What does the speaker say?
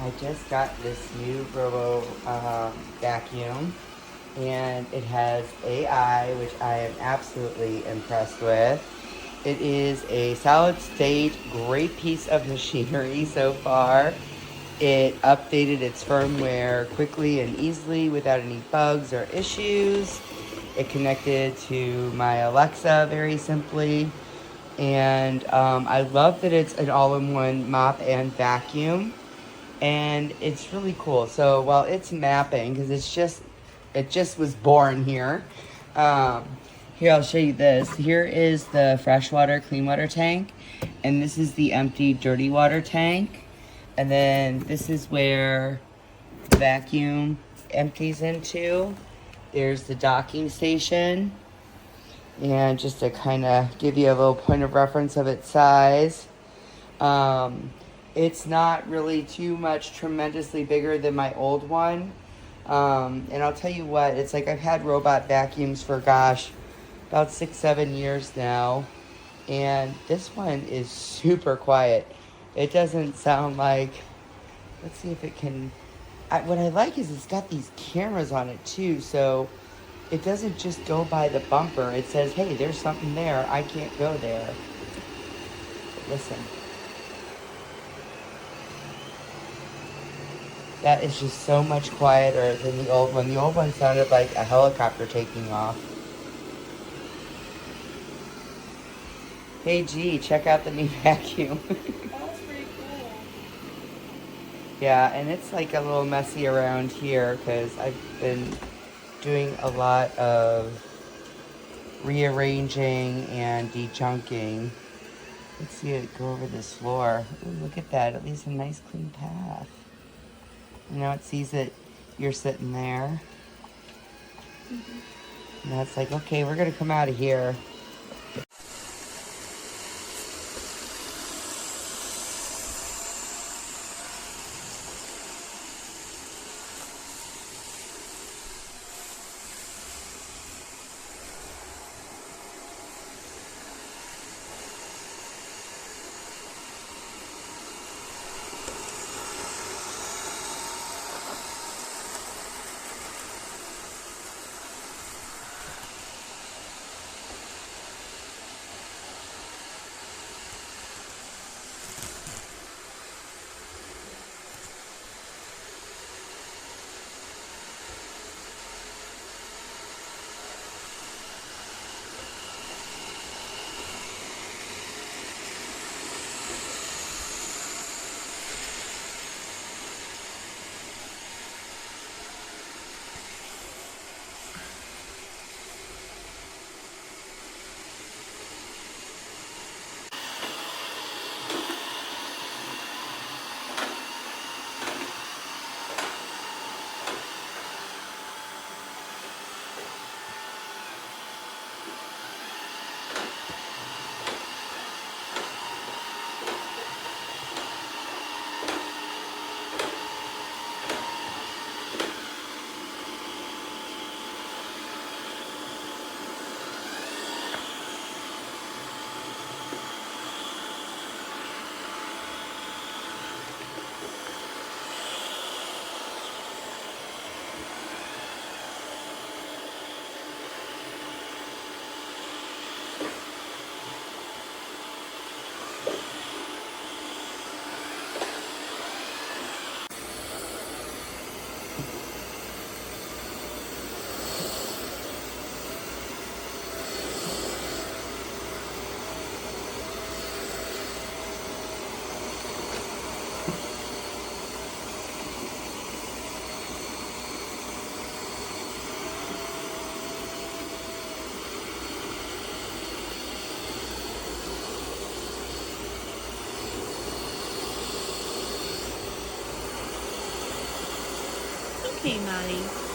I just got this new Robo vacuum, and it has AI, which I am absolutely impressed with. It is a solid state, great piece of machinery so far. It updated its firmware quickly and easily without any bugs or issues. It connected to my Alexa very simply. And I love that it's an all-in-one mop and vacuum. And it's really cool. So while it's mapping, because it just was born here. Um, Here, I'll show you this. Here is the freshwater clean water tank, and this is the empty dirty water tank. And then this is where the vacuum empties into. There's the docking station. And just to kind of give you a little point of reference of its size, it's not really too much tremendously bigger than my old one. And I'll tell you what, it's like I've had robot vacuums for, gosh, about 6-7 years now. And this one is super quiet. It doesn't sound like, let's see if it can, what I like is it's got these cameras on it too. So it doesn't just go by the bumper. It says, hey, there's something there. I can't go there. But listen. That is just so much quieter than the old one. The old one sounded like a helicopter taking off. Hey G, check out the new vacuum. That's pretty cool. Yeah, and it's like a little messy around here because I've been doing a lot of rearranging and de-chunking. Let's see it go over this floor. Ooh, look at that. At least a nice clean path. Now it sees that you're sitting there. Now it's like, okay, we're going to come out of here. Okay, Maddie.